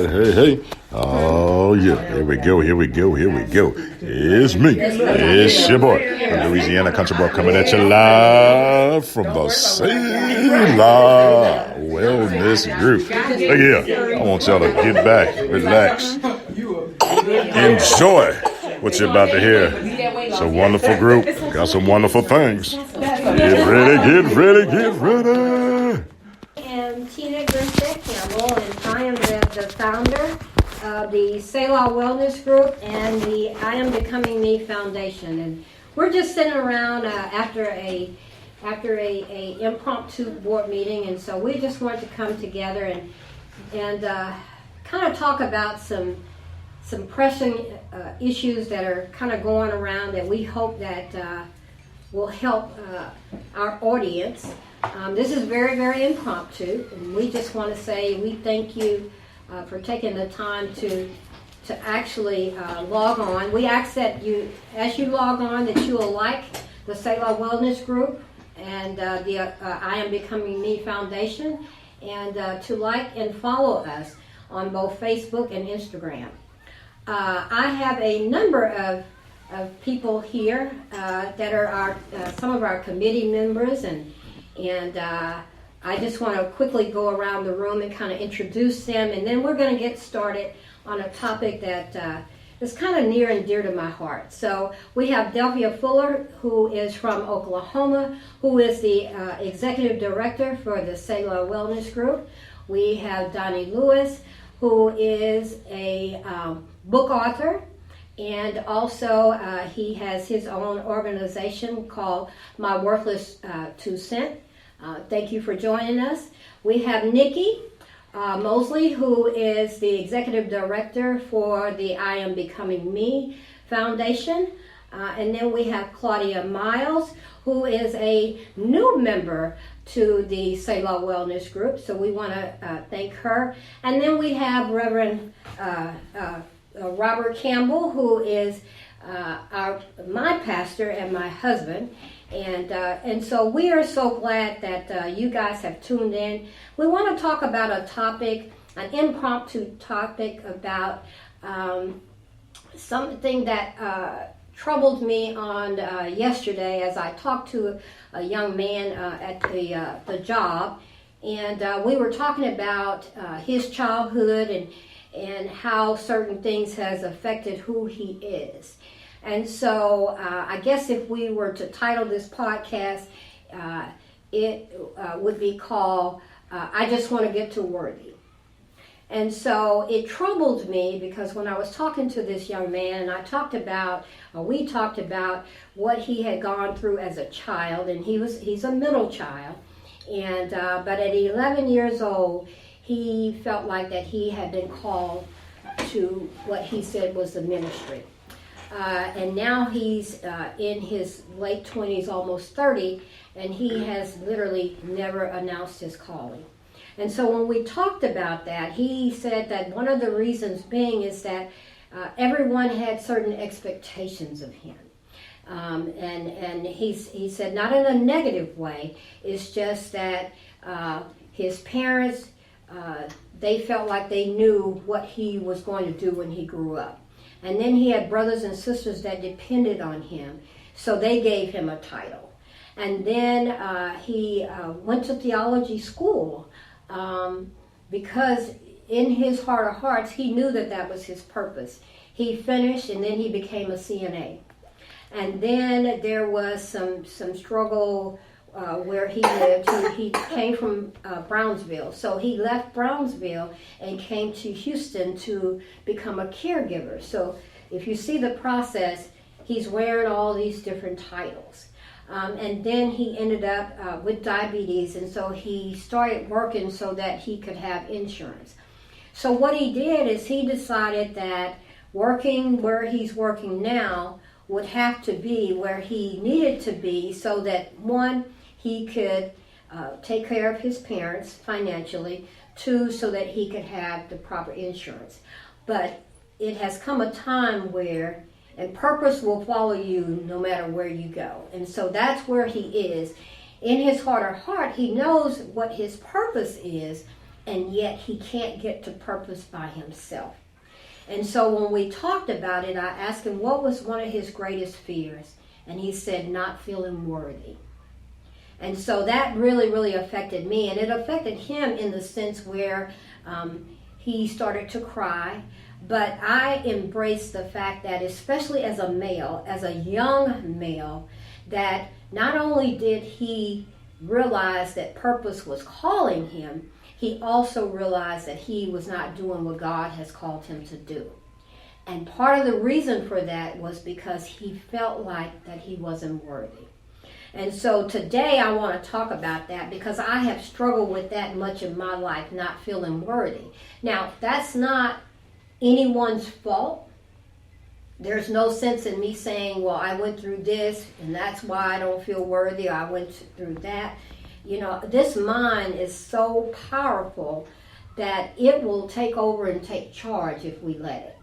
Hey. Oh, yeah. Here we go. It's me. It's your boy, the Louisiana Country Boy, coming at you live from the Sailor Wellness Group. Look here. I want y'all to get back, relax, enjoy what you're about to hear. It's a wonderful group. Got some wonderful things. Get ready. I'm Tina Grimstead Campbell, and I am the founder of the Selah Wellness Group and the I Am Becoming Me Foundation. And we're just sitting around after a impromptu board meeting, and so we just wanted to come together and kind of talk about some pressing issues that are kind of going around that we hope that will help our audience. This is very, very impromptu, and we just want to say we thank you for taking the time to actually log on. We ask that you, as you log on, that you will like the Selah Wellness Group and the I Am Becoming Me Foundation, and to like and follow us on both Facebook and Instagram. I have a number of people here that are some of our committee members, and I just want to quickly go around the room and kind of introduce them, and then we're going to get started on a topic that is kind of near and dear to my heart. So we have Delphia Fuller, who is from Oklahoma, who is the executive director for the Selah Wellness Group. We have Donnie Lewis, who is a book author, and also he has his own organization called My Worthless 2 Cent. Thank you for joining us. We have Nikki Mosley, who is the executive director for the I Am Becoming Me Foundation. And then we have Claudia Miles, who is a new member to the Selah Wellness Group. So we want to thank her. And then we have Reverend Robert Campbell, who is my pastor and my husband. And so we are so glad that you guys have tuned in. We want to talk about a topic, an impromptu topic about something that troubled me on yesterday as I talked to a young man at the job. And we were talking about his childhood and how certain things has affected who he is. And so I guess if we were to title this podcast, it would be called I Just Want to Get to Worthy. And so it troubled me because when I was talking to this young man, and we talked about what he had gone through as a child, and he's a middle child, and but at 11 years old, he felt like that he had been called to what he said was the ministry. And now he's in his late 20s, almost 30, and he has literally never announced his calling. And so when we talked about that, he said that one of the reasons being is that everyone had certain expectations of him. And he said, not in a negative way, it's just that his parents, they felt like they knew what he was going to do when he grew up. And then he had brothers and sisters that depended on him, so they gave him a title. And then he went to theology school because in his heart of hearts, he knew that was his purpose. He finished, and then he became a CNA. And then there was some struggle where he lived. He came from Brownsville. So he left Brownsville and came to Houston to become a caregiver. So if you see the process, he's wearing all these different titles. And then he ended up with diabetes, and so he started working so that he could have insurance. So what he did is he decided that working where he's working now would have to be where he needed to be so that, one, he could take care of his parents financially, two, so that he could have the proper insurance. But it has come a time where, and purpose will follow you no matter where you go. And so that's where he is. In his heart of heart, he knows what his purpose is, and yet he can't get to purpose by himself. And so when we talked about it, I asked him what was one of his greatest fears, and he said not feeling worthy. And so that really, really affected me, and it affected him in the sense where he started to cry. But I embraced the fact that, especially as a male, as a young male, that not only did he realize that purpose was calling him, he also realized that he was not doing what God has called him to do. And part of the reason for that was because he felt like that he wasn't worthy. And so today I want to talk about that because I have struggled with that much in my life, not feeling worthy. Now, that's not anyone's fault. There's no sense in me saying, well, I went through this and that's why I don't feel worthy, or I went through that. You know, this mind is so powerful that it will take over and take charge if we let it.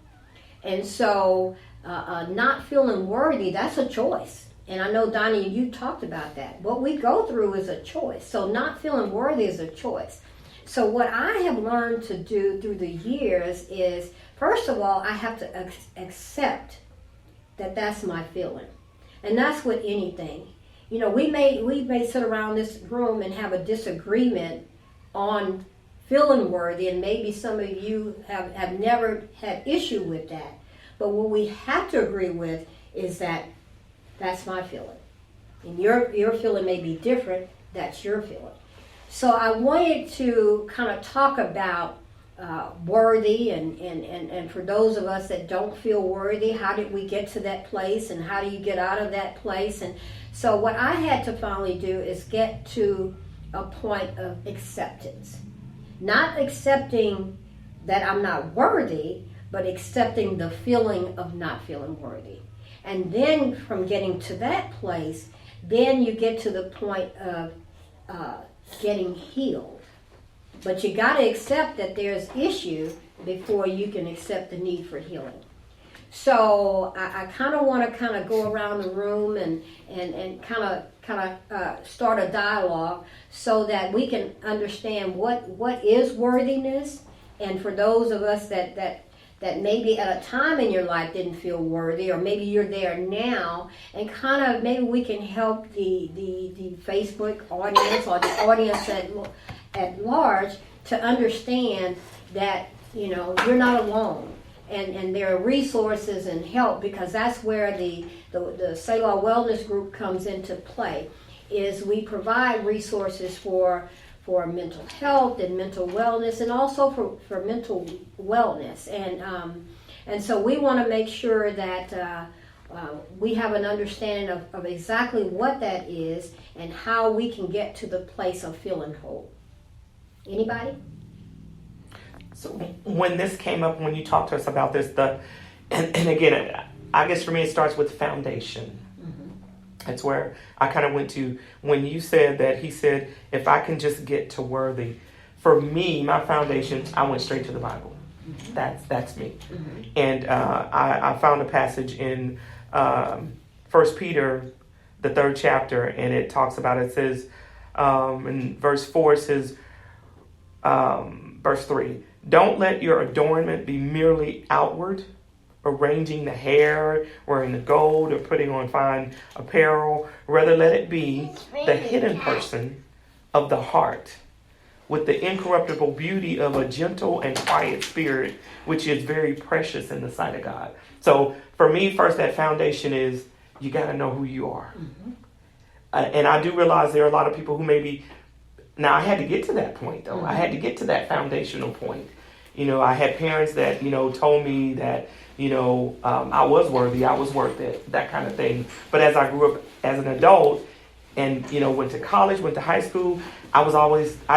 And so not feeling worthy, that's a choice. And I know, Donnie, you talked about that. What we go through is a choice. So not feeling worthy is a choice. So what I have learned to do through the years is, first of all, I have to accept that that's my feeling. And that's with anything. You know, we may sit around this room and have a disagreement on feeling worthy, and maybe some of you have never had issue with that. But what we have to agree with is that that's my feeling. And your feeling may be different, that's your feeling. So I wanted to kind of talk about worthy, and for those of us that don't feel worthy, how did we get to that place, and how do you get out of that place? And so what I had to finally do is get to a point of acceptance. Not accepting that I'm not worthy, but accepting the feeling of not feeling worthy. And then from getting to that place, then you get to the point of getting healed. But you got to accept that there's issue before you can accept the need for healing. So I kind of want to go around the room and kind of start a dialogue so that we can understand what is worthiness. And for those of us that maybe at a time in your life didn't feel worthy, or maybe you're there now, and kind of maybe we can help the Facebook audience or the audience at large to understand that, you know, you're not alone. And there are resources and help, because that's where the Selah Wellness Group comes into play, is we provide resources for mental health and mental wellness, and also for mental wellness. And so we want to make sure that we have an understanding of exactly what that is and how we can get to the place of feeling whole. Anybody? So when this came up, when you talked to us about this, and again, I guess for me it starts with foundation. Mm-hmm. That's where I kind of went to when you said that. He said, if I can just get to worthy. For me, my foundation, I went straight to the Bible. Mm-hmm. That's me. Mm-hmm. And I found a passage in 1 Peter, the 3rd chapter, and it talks about it. It says in verse 4, it says, verse 3, don't let your adornment be merely outward, arranging the hair, wearing the gold, or putting on fine apparel. Rather, let it be the hidden person of the heart, with the incorruptible beauty of a gentle and quiet spirit, which is very precious in the sight of God. So for me, first, that foundation is you got to know who you are. Mm-hmm. And I do realize there are a lot of people who maybe, now I had to get to that point though. Mm-hmm. I had to get to that foundational point. You know, I had parents that, you know, told me that, you know, I was worthy, I was worth it, that kind of thing. But as I grew up as an adult and, you know, went to college, went to high school, I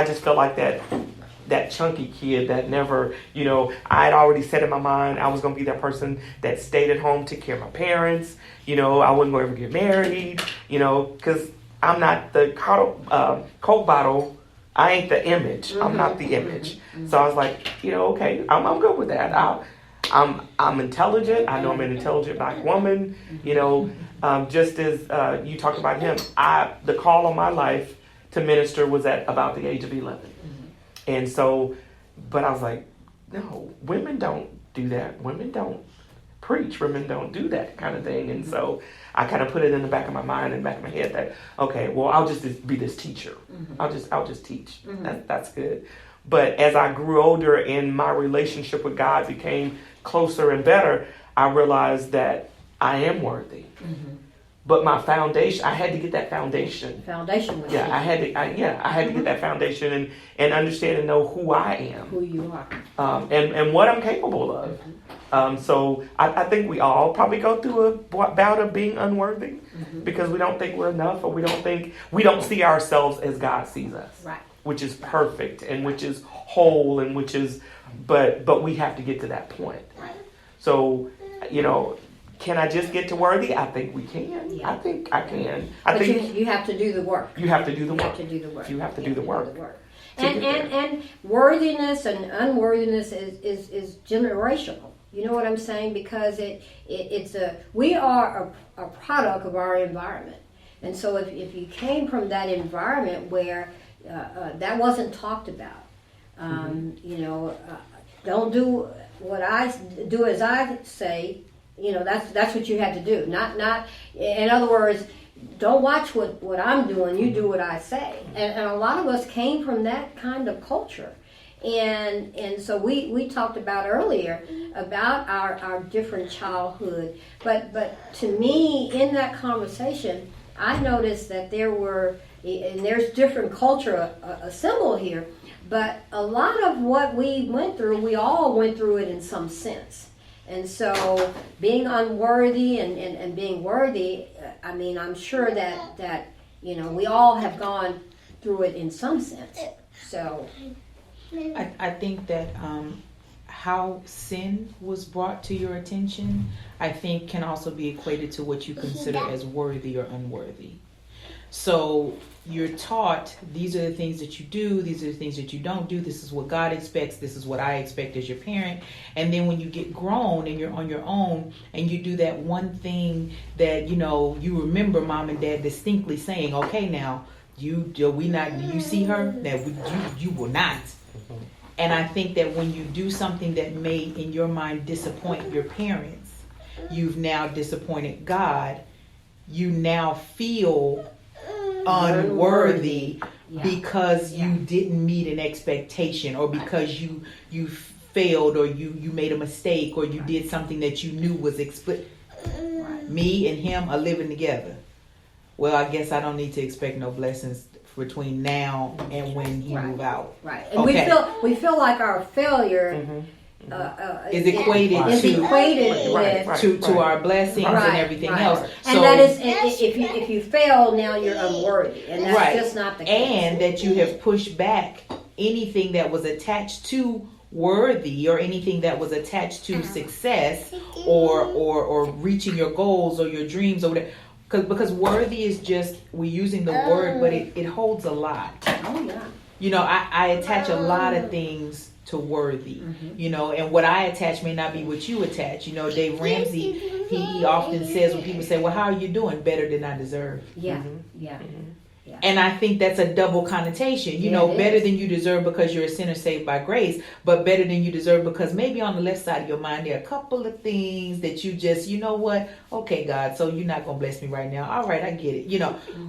just felt like that chunky kid that never, you know, I had already set in my mind I was going to be that person that stayed at home, took care of my parents. You know, I wasn't going to ever get married, you know, because I'm not the Coke bottle. I ain't the image. Mm-hmm. I'm not the image. Mm-hmm. So I was like, you know, okay, I'm good with that. I'm intelligent. I know I'm an intelligent black woman. You know, just as you talked about him, the call on my life to minister was at about the age of 11. Mm-hmm. And so, but I was like, no, women don't do that. Women don't preach. Women don't do that kind of thing. And so I kind of put it in the back of my mind and back of my head that, okay, well, I'll just be this teacher. I'll just teach. That's good. But as I grew older and my relationship with God became closer and better, I realized that I am worthy. But my foundation, I had to get that foundation. Foundation was I had to. I had to get that foundation and understand and know who I am, who you are, and what I'm capable of. So I think we all probably go through a bout of being unworthy because we don't think we're enough, or we don't see ourselves as God sees us, right? Which is perfect and which is whole and which is, but we have to get to that point. Right. So, can I just get to worthy? I think we can. Yeah. I think I can. But you have to do the work. You have to do the work. You have to do the work. You have to do the work. And worthiness and unworthiness is generational. You know what I'm saying? Because we are a product of our environment. And so if you came from that environment where that wasn't talked about, don't do what I do as I say. That's what you had to do. Not. In other words, don't watch what I'm doing. You do what I say. And a lot of us came from that kind of culture. And so we talked about earlier about our different childhood. But to me, in that conversation, I noticed that there's different culture assembled here. But a lot of what we went through, we all went through it in some sense. And so being unworthy and being worthy, I'm sure that we all have gone through it in some sense. So I think that how sin was brought to your attention, I think can also be equated to what you consider as worthy or unworthy. So you're taught these are the things that you do, these are the things that you don't do, this is what God expects, this is what I expect as your parent. And then when you get grown and you're on your own and you do that one thing that you remember mom and dad distinctly saying, okay, now you see her, that you will not. And I think that when you do something that may in your mind disappoint your parents, you've now disappointed God, you now feel unworthy because you didn't meet an expectation, or because you failed, or you made a mistake, or you did something that you knew was explicit. Me and him are living together. Well, I guess I don't need to expect no blessings between now and when he move out. Right. And we feel like our failure is equated to our blessings and everything else. And that is, if you fail, now you're unworthy, and that's just not the case. And that you have pushed back anything that was attached to worthy, or anything that was attached to success, or reaching your goals or your dreams or whatever. Because worthy is just, we're using the word, but it holds a lot. Oh yeah. I attach a lot of things to worthy, and what I attach may not be what you attach. Dave Ramsey, he often says, when people say, well, how are you doing? Better than I deserve. Yeah. And I think that's a double connotation. Better than you deserve because you're a sinner saved by grace, but better than you deserve because maybe on the left side of your mind there are a couple of things that you just, okay, God, so you're not going to bless me right now. All right, I get it.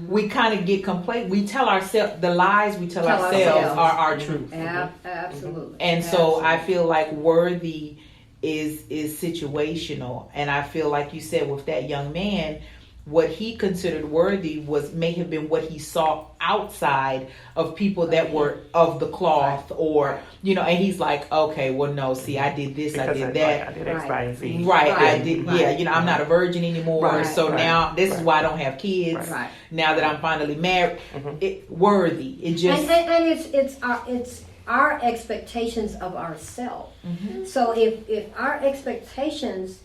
We kind of get complacent. We tell ourselves, the lies we tell ourselves are our truth. Absolutely. And so I feel like worthy is situational. And I feel like you said with that young man, what he considered worthy may have been what he saw outside of people that were of the cloth, or and he's like, okay, well, no, see, I did this, because I did that, I did X, Y, and Z. I did, I'm not a virgin anymore, now this is why I don't have kids. Now that I'm finally married, worthy. It just and it's our expectations of ourselves. So if our expectations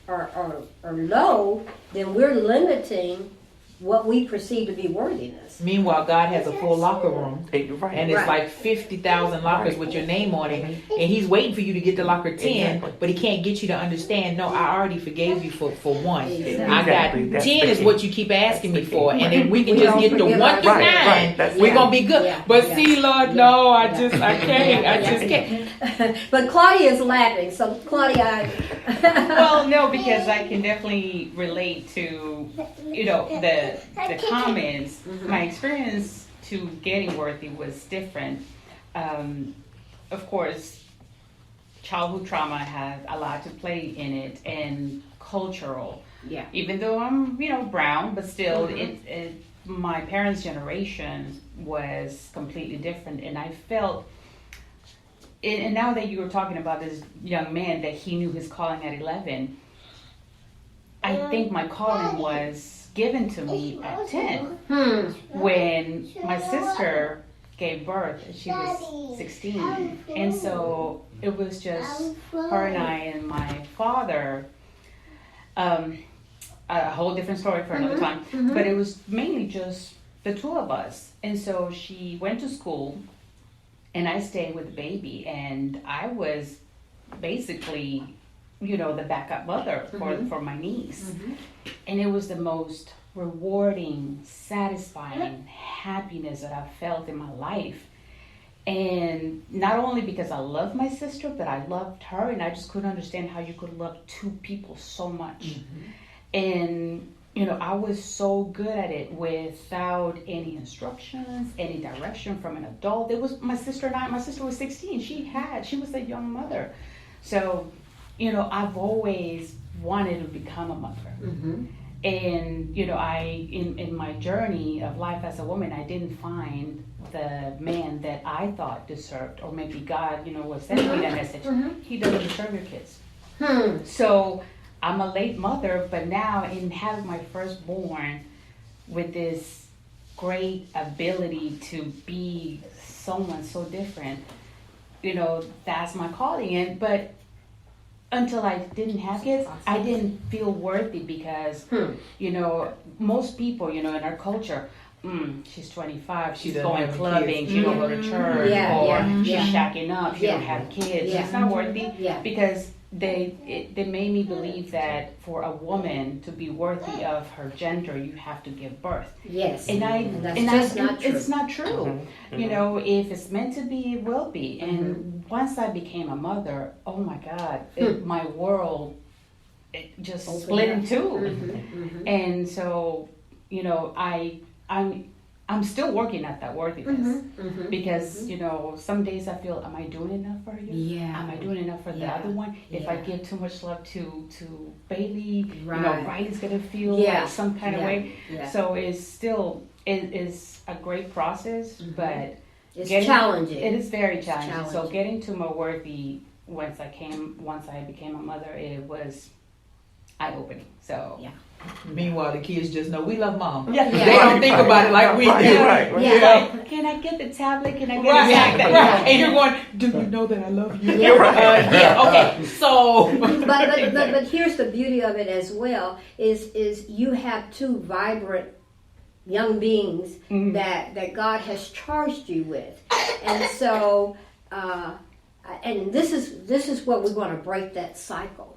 are low, then we're limiting what we perceive to be worthiness. Meanwhile, God has a full locker room, Right. and it's Right. like 50,000 lockers with your name on it, and He's waiting for you to get to locker 10, Exactly. but He can't get you to understand. No, I already forgave you for one. Exactly. I got Exactly. That's 10 the is key. what you keep asking me That's the for, key. and if we can We just don't get to forgive 1 through ourselves. 9, Right. That's we're it. gonna be good. Yeah. But Yeah. see, Lord, Yeah. no, I Yeah. can't. I Yeah. just can't. But Claudia is laughing, so Claudia. Well, no, because I can definitely relate to, the comments. My experience to getting worthy was different. Of course, childhood trauma has a lot to play in it, and cultural. Yeah. Even though I'm, brown, but still, my parents' generation was completely different, and I felt. And now that you were talking about this young man that he knew his calling at 11, I think my calling was given to me at 10 when my sister gave birth. She was 16, and so it was just her and I and my father. A whole different story for another time, but it was mainly just the two of us. And so she went to school, and I stayed with the baby, and I was basically, the backup mother for my niece. And it was the most rewarding, satisfying happiness that I've felt in my life. And not only because I loved my sister, but I loved her, and I just couldn't understand how you could love two people so much. And I was so good at it without any instructions, any direction from an adult. It was my sister and I. My sister was 16. She was a young mother. So, I've always wanted to become a mother. And, in my journey of life as a woman, I didn't find the man that I thought deserved, or maybe God, was sending me that message. He doesn't deserve your kids. So I'm a late mother, but now in having my firstborn with this great ability to be someone so different, that's my calling. But until I didn't have kids, I didn't feel worthy because, most people, in our culture, she's 25, she's doesn't going have clubbing, kids. she don't go to church, Yeah, or yeah, she's yeah. shacking up, she Yeah. don't have kids. Yeah. She's not worthy Yeah. because they made me believe that for a woman to be worthy of her gender, you have to give birth. Yes. And that's just not true. It's not true. If it's meant to be, it will be. And once I became a mother, oh my God, my world it just Opened split up. in two. And so, I'm still working at that worthiness because some days I feel, am I doing enough for you? Yeah. Am I doing enough for the Yeah. other one? If I Yeah. give too much love to Bailey, Right. Riley's gonna feel Yeah. like some kind of Yeah. way. Yeah. So it's still it is a great process, but It's getting- challenging. it is very challenging. So challenging. getting to my worthy once I became a mother, it was eye opening. So Yeah. Meanwhile, the kids just know we love mom. Yeah. They don't think about it like we do. Right. Yeah. like, can I get the tablet? Can I get Right, a tablet? right. And you're going, do you know that I love you? Yeah. Yeah, okay. So, but here's the beauty of it as well is you have two vibrant young beings that God has charged you with, and so and this is what we want to break that cycle.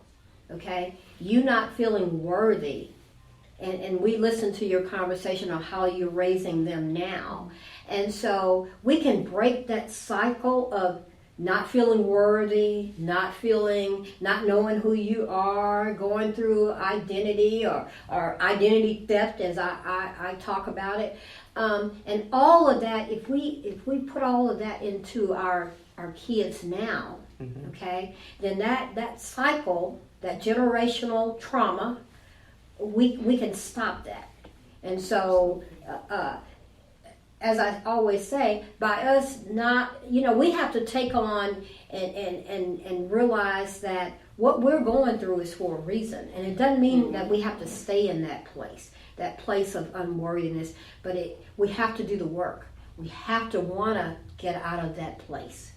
Okay, you not feeling worthy, and we listen to your conversation on how you're raising them now, and so we can break that cycle of not feeling worthy, not knowing who you are, going through identity or identity theft, as I talk about it, and all of that. If we put all of that into our kids now, okay, then that cycle, that generational trauma, we can stop that. And so, as I always say, by us not, we have to take on and realize that what we're going through is for a reason. And it doesn't mean that we have to stay in that place of unworthiness, but we have to do the work. We have to want to get out of that place.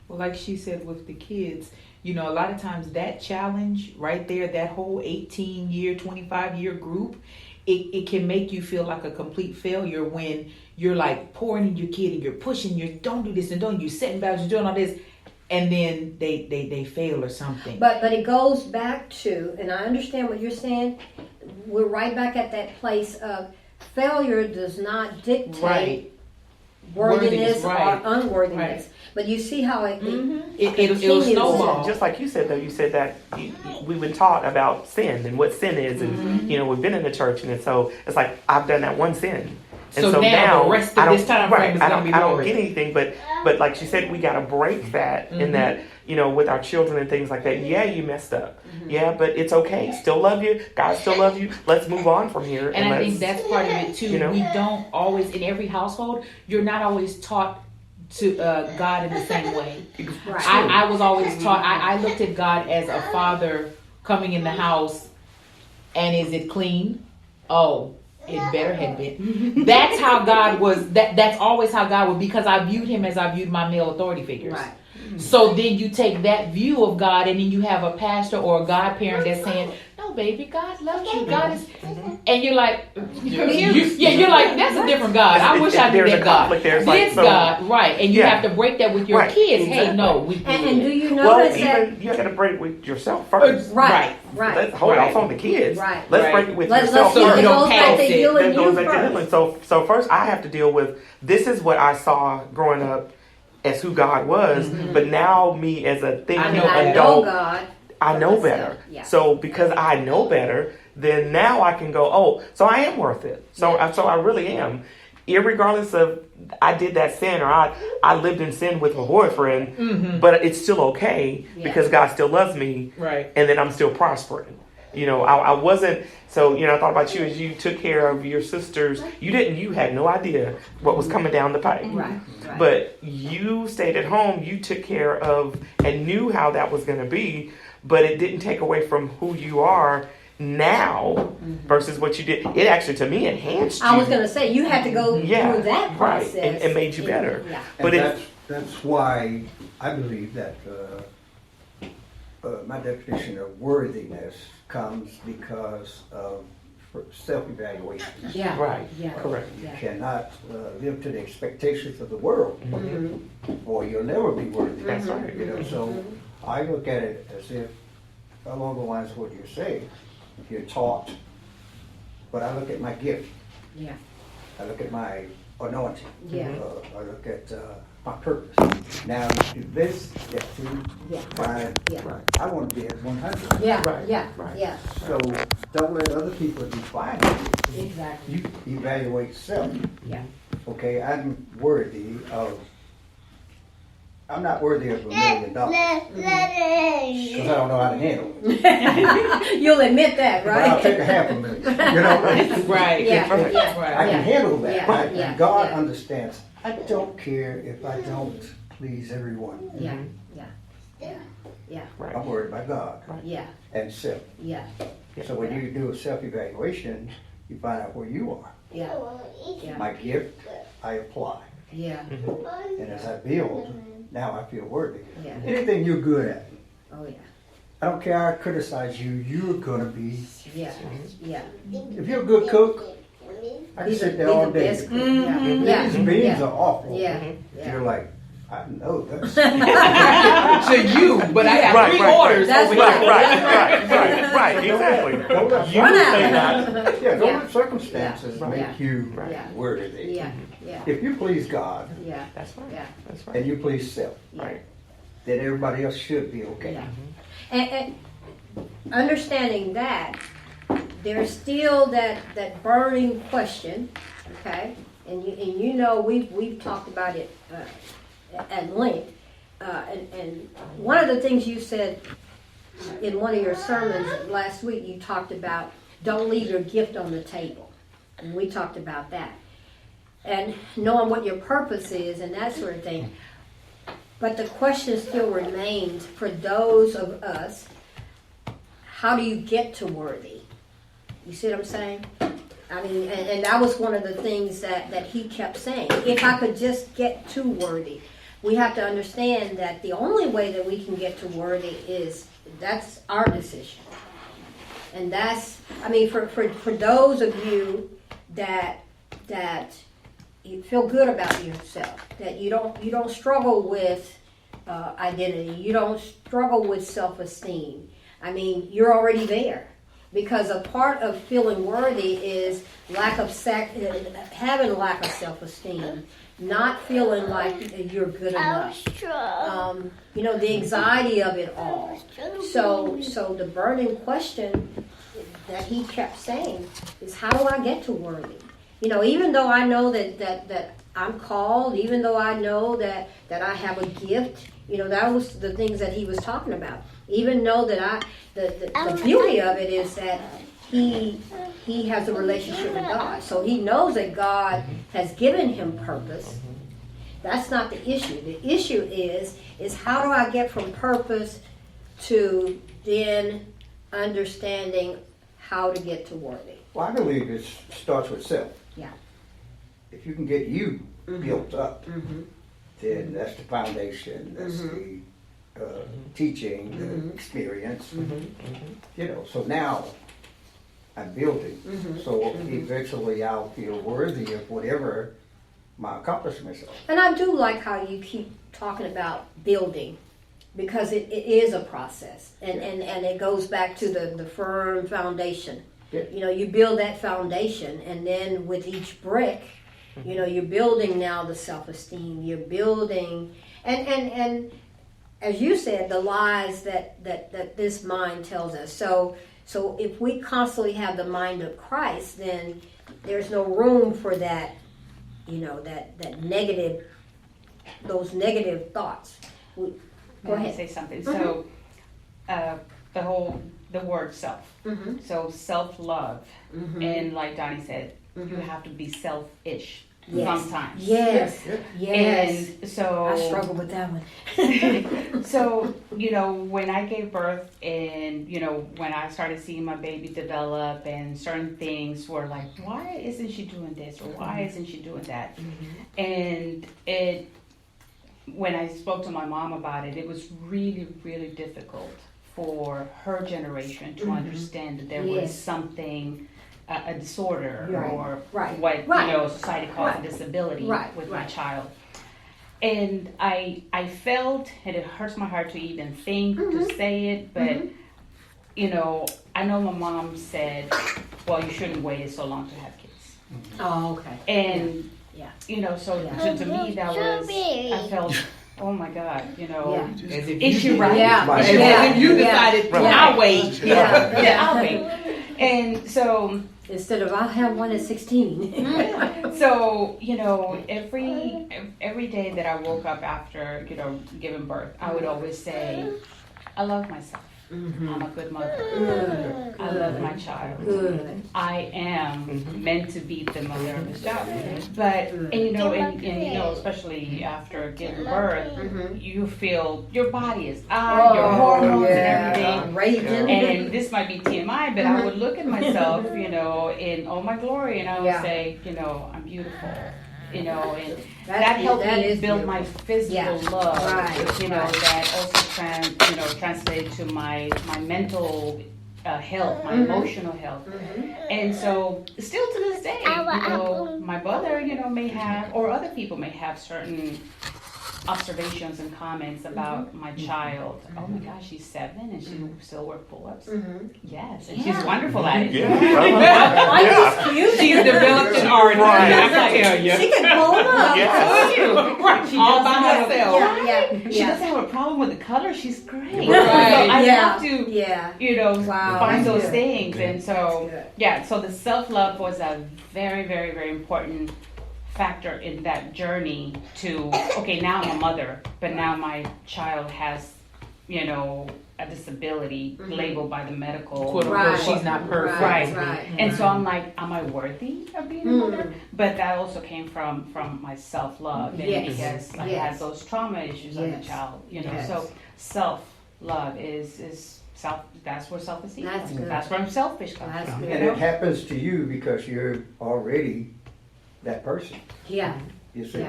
well, like she said with the kids, a lot of times that challenge right there, that whole 18-year, 25-year group it can make you feel like a complete failure when you're like pouring in your kid and you're pushing, you don't do this and don't, you're setting boundaries, you're doing all this, and then they fail or something. But it goes back to, and I understand what you're saying, we're right back at that place of failure does not dictate Right. worthiness Right. or unworthiness. Right. But you see how it It'll continues. snowball. Just like you said, though, you said that we've been taught about sin and what sin is, and we've been in the church, and so it's like I've done that one sin, and So now the rest of I don't- this time frame is I gonna don't, be I don't boring. get anything, but like she said, we got to break that in that with our children and things like that. Yeah, you messed up. Yeah, but it's okay. Still love you. God still love you. Let's move on from here. And I let's, think that's part of it too. We don't always, in every household, you're not always taught to God in the same way. Right. I was always taught, I looked at God as a father coming in the house, and is it clean? Oh, it better had been. That's how God was, that's always how God was, because I viewed him as I viewed my male authority figures. Right. So then you take that view of God, and then you have a pastor or a godparent that's saying, "No, baby, God loves you. God is," and you're like, you're like, that's a different God. I wish I knew There's that a God. conflict there. It's This like, so- God, right? And you Yeah. have to break that with your Right. kids. Hey, Exactly. no, we And do you Well, notice that? even you got to break it with yourself first. Right. Let's hold Right. off on the kids. Right. Let's Right. break it with Let's yourself so it first. you don't goes back pass to it. you Then and goes you back to first. healing. So first I have to deal with this is what I saw growing up as who God was, but now me as a thinking I know I know adult, God. I know for better. myself. Yeah. So because I know better, then now I can go, oh, so I am worth it. So I really am. Irregardless of I did that sin or I lived in sin with my boyfriend, but it's still okay because God still loves me, Right. and then I'm still prospering. I wasn't. So I thought about you as you took care of your sisters. You had no idea what was coming down the pipe. Right. But you stayed at home, you took care of and knew how that was going to be, but it didn't take away from who you are now versus what you did. It actually, to me, enhanced you. I was going to say, you had to go through that right. process. It made you better. Yeah. But And that's why I believe that my definition of worthiness comes because of self-evaluation. Yeah. Right. Yeah. Correct. You Yeah. cannot live to the expectations of the world, or you'll never be worthy. That's right. So I look at it as if, along the lines of what you're saying, you're taught, but I look at my gift. Yeah. I look at my anointing. Yeah. I look at my purpose. Now, you do this, that too, Yeah. fine. Yeah. I want to be at 100. Yeah. Right. Yeah. Right. Yeah. So don't let other people define you. Exactly. You evaluate self. Yeah. Okay, I'm not worthy of $1 million because I don't know how to handle it. You'll admit that, But I'll right? take a $500,000. Right. Yeah. Right. Yeah. Right. I can handle that. Yeah, Right? yeah, God yeah. understands. I don't care if I don't please everyone. Yeah. Yeah. Yeah. Yeah. Right. I'm worried about God Yeah. and self. Yeah. So when you do a self-evaluation, you find out where you are. Yeah. Yeah. My gift, I apply. Yeah. And as I build, now I feel worthy. Yeah. Anything you're good at, Oh yeah. I don't care how I criticize you, you're gonna be. Yeah. Yeah. If you're a good cook, I can sit there all day. best cook. Yeah. Yeah. These beans Yeah. are awful. Yeah. You're like, I know that's. To you, but I got Right, three right, orders That's over Right, here. right, exactly. You Run out. may not. Yeah, don't Yeah. let circumstances Yeah. make Yeah. you Yeah. worthy. Yeah. Yeah. If you please God Yeah. That's right. Yeah. That's right. and you please self, Right. then everybody else should be okay. Yeah. And understanding that, there's still that burning question, okay? And we've talked about it at length. And one of the things you said in one of your sermons last week, you talked about don't leave your gift on the table. And we talked about that. And knowing what your purpose is and that sort of thing. But the question still remains for those of us, how do you get to worthy? You see what I'm saying? I mean, and that was one of the things that he kept saying. If I could just get to worthy. We have to understand that the only way that we can get to worthy is, that's our decision. And that's, I mean, for those of you that you feel good about yourself, that you don't struggle with identity, you don't struggle with self-esteem. I mean, you're already there, because a part of feeling worthy is having lack of self-esteem, not feeling like you're good enough. The anxiety of it all. So the burning question that he kept saying is, how do I get to worthy? Even though I know that I'm called, even though I know that I have a gift, that was the things that he was talking about. Even know that the beauty of it is that he has a relationship with God. So he knows that God has given him purpose. That's not the issue. The issue is how do I get from purpose to then understanding how to get to worthy? Well, I believe it starts with self. Yeah. If you can get you built up, then that's the foundation. That's the teaching, the experience. So now I'm building. So eventually I'll feel worthy of whatever my accomplishments are. And I do like how you keep talking about building, because it is a process, and it goes back to the firm foundation. Yeah. You build that foundation, and then with each brick, you're building now the self-esteem. You're building, and as you said, the lies that this mind tells us. So if we constantly have the mind of Christ, then there's no room for that, that negative, those negative thoughts. Go May I ahead. say something? So, the word self. So self-love, and like Donnie said, you have to be selfish sometimes. Yes. And so I struggle with that one. So, when I gave birth, and, when I started seeing my baby develop, and certain things were like, why isn't she doing this? Or why isn't she doing that? And when I spoke to my mom about it, it was really, really difficult for her generation to understand that there was something, a disorder, or what society calls a disability with my child. And I felt, and it hurts my heart to even think, to say it, but, I know my mom said, well, you shouldn't wait so long to have kids. Oh, okay. And, so to me, that was, I felt, oh my God, is she right? As if you decided, I'll wait. I'll wait. And so, instead of I'll have one at 16. So, every day that I woke up after, giving birth, I would always say, I love myself. I'm a good mother. I love my child. I am meant to be the mother of this child. But, especially after giving birth, you feel your body is out, your hormones and everything. Raging. And this might be TMI, but I would look at myself, in all my glory, and I would say, I'm beautiful. And that helped me build my physical love. That also translated to my mental health, my emotional health. And so, still to this day, my brother, may have, or other people may have certain observations and comments about my child. Oh my gosh, she's 7 and she still works pull-ups. Yes, and she's wonderful at it. She's developed an art. She can pull them up. Right, all by herself. She doesn't have a problem with the color. She's great. So I have to, find those things. And so, so the self-love was a very, very, very important factor in that journey to, okay, now I'm a mother, but now my child has, a disability labeled by the medical. She's not perfect. Right. And so I'm like, am I worthy of being a mother? But that also came from my self-love, and because I had those trauma issues as a child, so self-love is self. That's where self-esteem comes from. That's where selfish comes from. And it happens to you because you're already that person. Yeah. You see.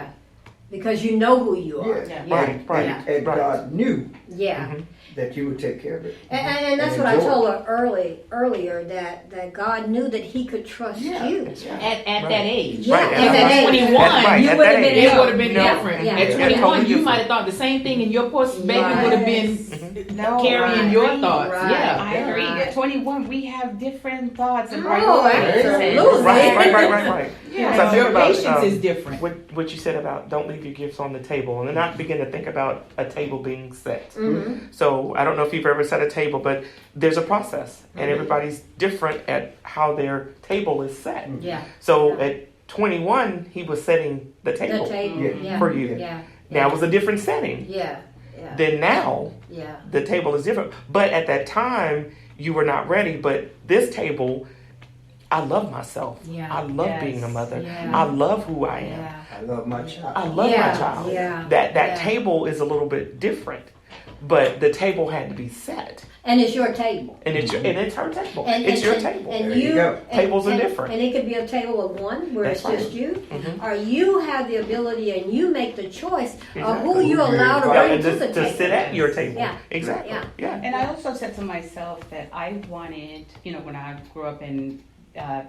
because you know who you are. Yeah. Right, right, And right. God knew Yeah. that you would take care of it. And that's And what I enjoy told her earlier that God knew that He could trust you. At Right. that age. Yeah, Right, at At that age. 21, Right, you at would have that been. age. It would have been No. different. Yeah. At Yeah, 21, totally you different. might have thought the same thing, and your poor baby would have been No, carrying I your agree. thoughts. Right. Yeah. I agree. Right. At 21, we have different thoughts and Oh, priorities. absolutely. Right. Yeah, So I think your about, patience is different. What you said about don't leave your gifts on the table, and then I begin to think about a table being set. So I don't know if you've ever set a table, but there's a process, and everybody's different at how their table is set. Yeah. So at 21, he was setting the table, The table. Yeah. Yeah. for you. Yeah. Now it was a different setting. Yeah. Yeah. Then now Yeah. the table is different. But at that time, you were not ready. But this table, I love myself. Yeah. I love Yes. being a mother. Yeah. I love who I am. Yeah. I love my child. I love Yeah, my child. yeah, That yeah. table is a little bit different. But the table had to be set. And it's your table. And it's her table. And, it's and, your and, table. And There you go. Tables are and, different. And it could be a table of one where That's it's just right. you, Mhm. or you have the ability and you make the choice of Exactly. who you allow to Yeah, Yeah, bring and to the to table. sit at your table. Yeah. Exactly. Yeah. Yeah. And I also said to myself that I wanted, when I grew up and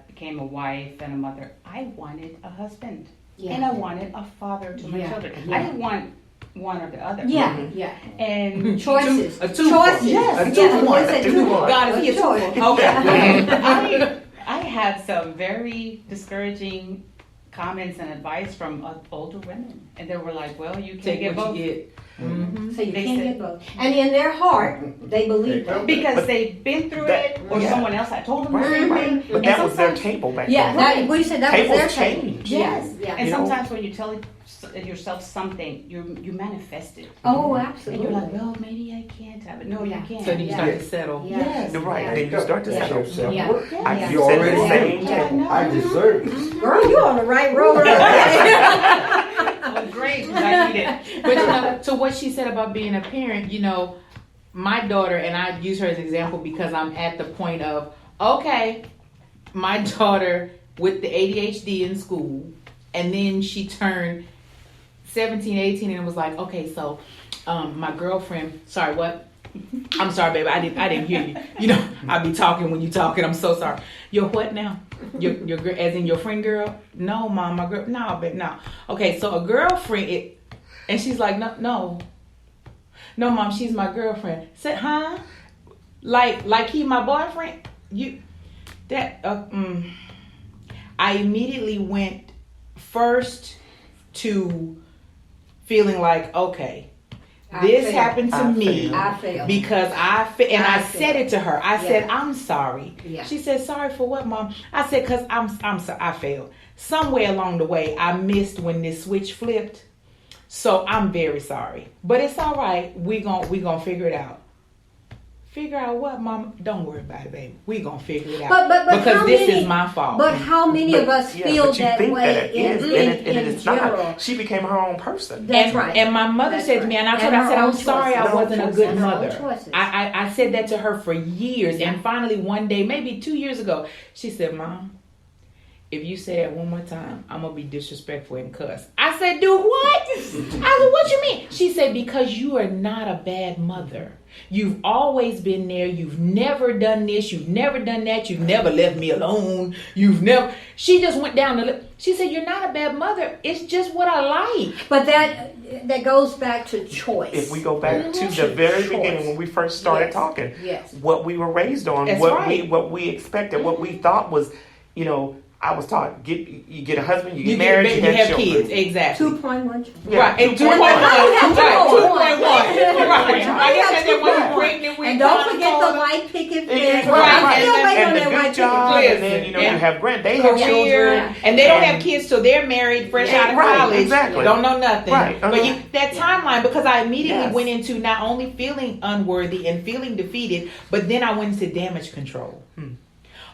became a wife and a mother, I wanted a husband. Yeah. And I wanted a father to my Yeah. children. Yeah. I didn't want one or the other. Yeah, Mhm. yeah. And Choices. A two- Choices. Yes, a Yeah, two-for-one. I said A two-for-one. God, is he a choice. two-for-one? Okay. I had some very discouraging comments and advice from older women. And they were like, well, you can't Take get what both. you get. So you They can't said- get both. And in their heart, they believe that. Because But they've been through that- it, or yeah. someone else had told them the Right, same right. thing. But And that was their sometimes- table back Yeah, then. that, we said that Tables was their table. change. Yes, Yes. yeah. And You know? sometimes when you tell yourself something, you manifest it. Oh, And absolutely. you're like, well, maybe I can't have it. No, Yeah. you can't. So then you Yeah. start to settle. Yes. You're right. Yeah. Then you start to Yeah. settle. Yourself Yeah. work. I Yeah. you You said already the same did. table. I deserve it. Girl, you're on the right road. Oh, great. 'Cause I need it. But to what she said about being a parent, my daughter, and I use her as an example because I'm at the point of, okay, my daughter with the ADHD in school, and then she turned 17, 18, and it was like, okay, so my girlfriend, sorry, what? I'm sorry, baby, I didn't hear you. I be talking when you talking. I'm so sorry. Your what now? Your as in your friend girl? No, mom, my girl. No, babe, no. Okay, so a girlfriend, and she's like, no, mom, she's my girlfriend. Said, huh? Like he my boyfriend? I immediately went first to feeling like, okay, this failed. happened to I me failed. I failed. because I said it to her. I said, Yeah. I'm sorry. Yeah. She said, sorry for what, mom? I said, cause I'm sorry, I failed. Somewhere along the way, I missed when this switch flipped. So I'm very sorry, but it's all right. We gonna figure it out. Figure out what, mom? Don't worry about it, baby. We gonna figure it out. But because how this many- is my fault. But how many of us feel but you that think way that it is, and it in is general? not. She became her own person. That's and, right. And my mother That's said to me, right. and I told And her, I said, her I'm own sorry choices. I wasn't a good And her own mother. choices. I said that to her for years. And finally one day, maybe 2 years ago, she said, Mom, if you say that one more time, I'm going to be disrespectful and cuss. I said, do what? I said, what you mean? She said, because you are not a bad mother. You've always been there. You've never done this. You've never done that. You've never left me alone. She just went down the list. She said, you're not a bad mother. It's just what I like. But that goes back to choice. If we go back to the very beginning when we first started Yes. talking, Yes. what we were raised on, That's what right. we expected, what we thought was, I was taught you get a husband, you get You married, get, you you have children. kids. Exactly. 2.1. Yeah, Right, and 2.1. 2.1. Right, 2.1. Right. I guess that's when Right. you're pregnant with And don't Connie forget the Cola. white picket Right, fence. right. I'm still waiting on And the that white good picket job, fence. and then you Yeah. have they have Career, children, and they don't have kids till they're married, fresh Yeah, out of right, college. exactly. Don't know nothing. Right, But uh-huh. that timeline, because I immediately Yes. went into not only feeling unworthy and feeling defeated, but then I went into damage control.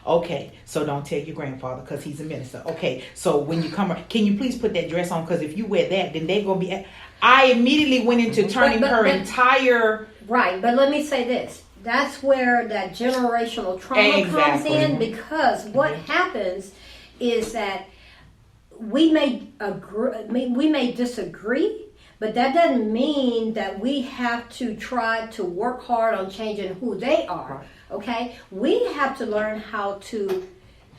Okay, so don't tell your grandfather because he's a minister. Okay, so when you come, can you please put that dress on? Because if you wear that, then they're gonna be. I immediately went into turning But- her but- entire. Right, but let me say this. That's where that generational trauma comes Exactly. in, because what happens is that we may agree, we may disagree, but that doesn't mean that we have to try to work hard on changing who they are. Okay? We have to learn how to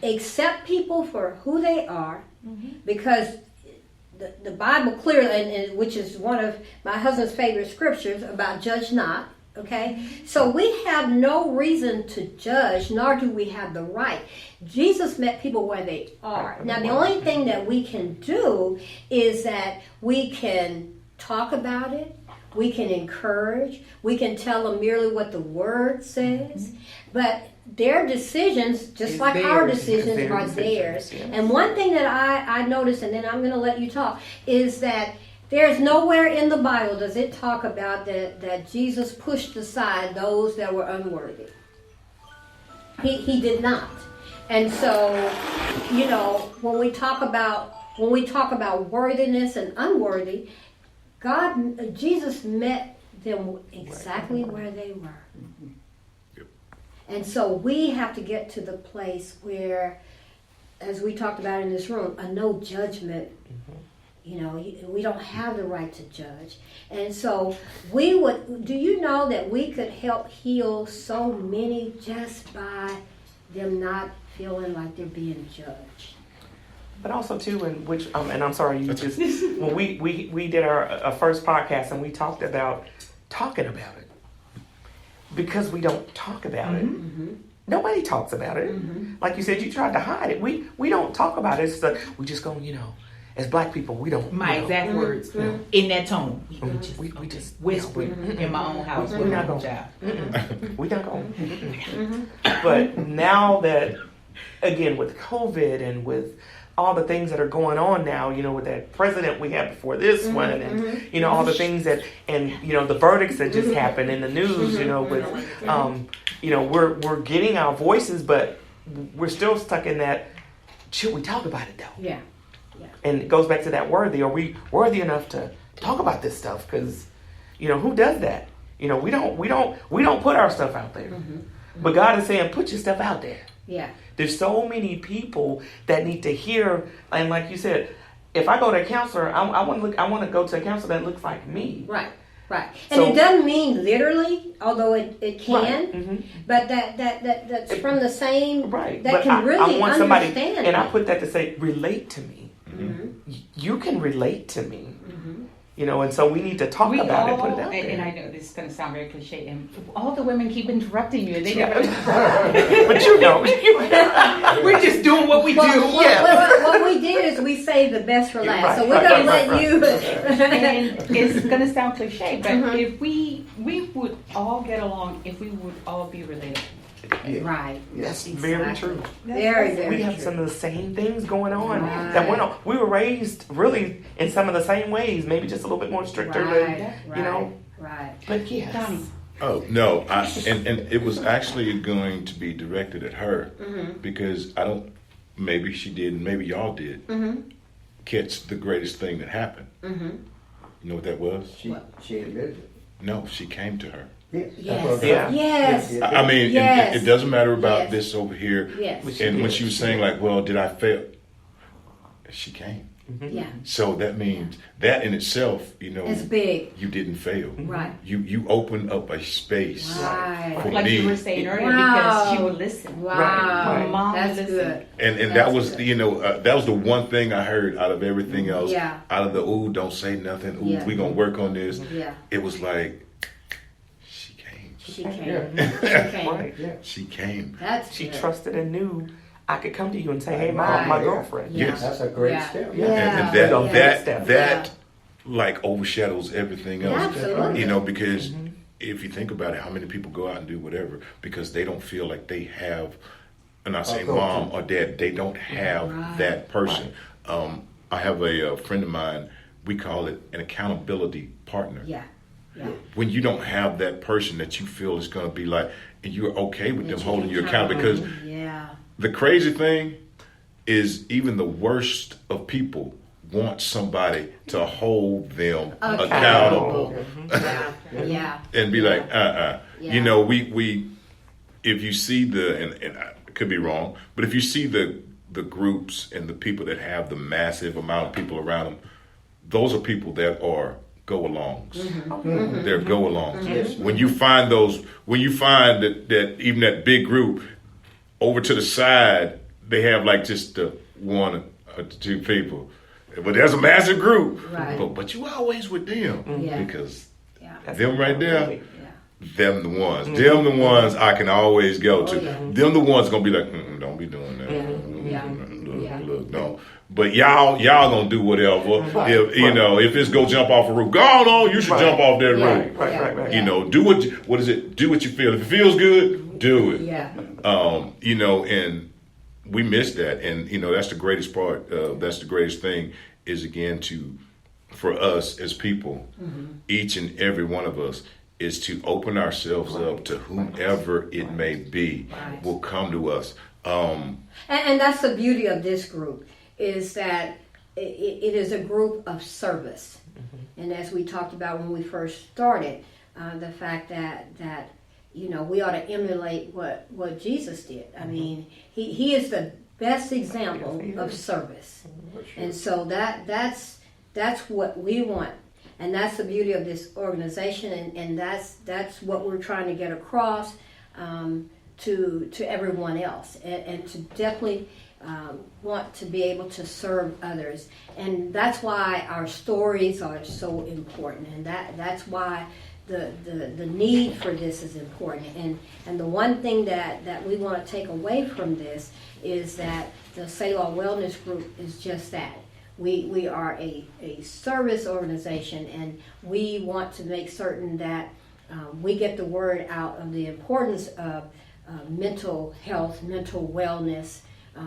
accept people for who they are, because the Bible clearly, and which is one of my husband's favorite scriptures about judge not. Okay? So we have no reason to judge, nor do we have the right. Jesus met people where they are. Now, the only thing that we can do is that we can talk about it, we can encourage, we can tell them merely what the Word says, but their decisions, just It's like our theirs. decisions, Their are decisions, theirs. yes. And one thing that I noticed, and then I'm going to let you talk, is that there's nowhere in the Bible does it talk about that Jesus pushed aside those that were unworthy. He did not. And so, you know, when we talk about worthiness and unworthy, Jesus met them exactly where they were. Yep. And so we have to get to the place where, as we talked about in this room, a no judgment. You know, we don't have the right to judge. And so do you know that we could help heal so many just by them not feeling like they're being judged? But also too, and I'm sorry, you just when we did our first podcast and we talked about talking about it, because we don't talk about it. Nobody talks about it. Like you said, you tried to hide it. We don't talk about it. It's like we just go, you know, as black people, we don't. My exact words in that tone. We just Whisper in my own house. We're not going. Child. We not going. But now that, again, with COVID and with all the things that are going on now, you know, with that president we had before this one, and you know, all the things that, and you know, the verdicts that just happened in the news, you know, with, you know, we're getting our voices, but we're still stuck in that. Should we talk about it though? Yeah. And it goes back to that worthy. Are we worthy enough to talk about this stuff? Because, you know, who does that? You know, we don't put our stuff out there. But God is saying, put your stuff out there. Yeah. There's so many people that need to hear, and like you said, if I go to a counselor, I want to go to a counselor that looks like me. Right. And So- it doesn't mean literally, although it can, Right. but that's from the same, Right. that But can really I want somebody, understand. and I put that to say, relate to me. You can relate to me. You know, and so we need to talk We about all, it, put it out there. and I know this is going to sound very cliche, and all the women keep interrupting you. They never. But you know, We're just doing what we do. What we did is we saved the best for last. Right, So we're going to right, let you. And it's going to sound cliche, but if we would all get along, if we would all be related. Right. that's very true. Very, very We have true. some of the same things going on Right. that went on. We were raised really in some of the same ways, maybe just a little bit more stricter, Right, than, you know. Right. But yes, Donnie. Oh no! And it was actually going to be directed at her because I don't. Maybe she did, and maybe y'all did catch the greatest thing that happened. You know what that was? She admitted it. No, she came to her. Yes. Yes. Yeah. Yes. Yeah. I mean, Yes. it doesn't matter about Yes. this over here. Yes. And when she was saying like, "Well, did I fail?" She came. Yeah. So that means that in itself, you know, It's big. you didn't fail. Right. You opened up a space Right. for Like me. you were saying earlier, Wow. because she would listen. Wow. Right. Mom That's listened. good. And that That's was, good. you know, that was the one thing I heard out of everything else. Yeah. Out of the, ooh, don't say nothing. Ooh, Yeah. we going to work on this. Yeah. It was like, she came. She came. Yeah. She came. right. Yeah. She came. That's She good. trusted and knew I could come to you and say, "Hey, mom, Right. my girlfriend." Yeah. Yes. That's a great Yeah. step. Yeah. And Yeah. that Yeah. like overshadows everything else. Absolutely. You know, because if you think about it, how many people go out and do whatever because they don't feel like they have, and I say go mom to. or dad, they don't have Right. that person. I have a friend of mine, we call it an accountability partner. Yeah. Yeah. When you don't have that person that you feel is going to be like, and you're okay with them That you holding can you count accountable, on. because Yeah. the crazy thing is even the worst of people want somebody to hold them accountable Yeah. Yeah. and be like, Yeah. You know, we if you see and I could be wrong, but if you see the the groups and the people that have the massive amount of people around them, those are people that are go-alongs. They're go-alongs. Yes. When you find that even that big group, over to the side, they have like just one or two people. But there's a massive group. Right. But you always with them. Yeah. Because Yeah. them right there, Yeah. them the ones. Them the ones I can always go to. Oh, yeah. Them the ones gonna be like, don't be doing that. Yeah. Look, Yeah. look, no. But y'all gonna do whatever. If it's go jump off a roof, go on. You should jump off that Yeah. roof. Right. You know, do what is it? Do what you feel. If it feels good, do it. Yeah. And we miss that, and that's the greatest part. That's the greatest thing is again for us as people, each and every one of us is to open ourselves up to whomever it may be will come to us. And that's the beauty of this group is that it is a group of service. And as we talked about when we first started, the fact that we ought to emulate what Jesus did. I mean, he is the best example of service. And so that's what we want. And that's the beauty of this organization, and that's what we're trying to get across to everyone else, and to definitely want to be able to serve others. And that's why our stories are so important, and that's why the need for this is important. And the one thing that we want to take away from this is that the Selah Wellness Group is just that. We are a service organization, and we want to make certain that we get the word out of the importance of mental health, mental wellness,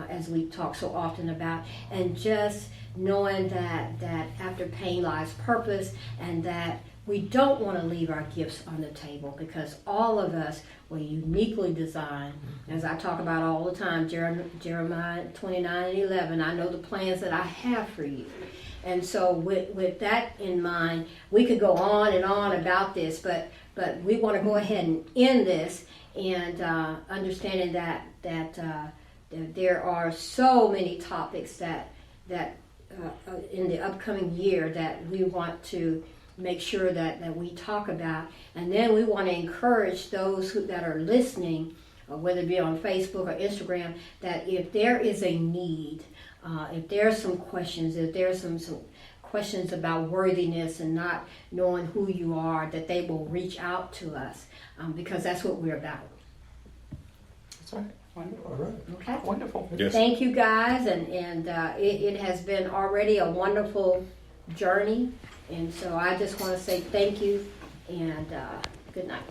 as we talk so often about, and just knowing that after pain lies purpose, and that we don't want to leave our gifts on the table, because all of us were uniquely designed. As I talk about all the time, Jeremiah 29:11, I know the plans that I have for you. And so with that in mind, we could go on and on about this, but we want to go ahead and end this, and understanding that there are so many topics that in the upcoming year that we want to make sure that we talk about. And then we want to encourage those that are listening, whether it be on Facebook or Instagram, that if there is a need, if there are some questions, if there are some questions about worthiness and not knowing who you are, that they will reach out to us, because that's what we're about. That's right. Wonderful. All right. Okay? Wonderful. Yes. Thank you guys, and it has been already a wonderful journey, and so I just want to say thank you, and good night.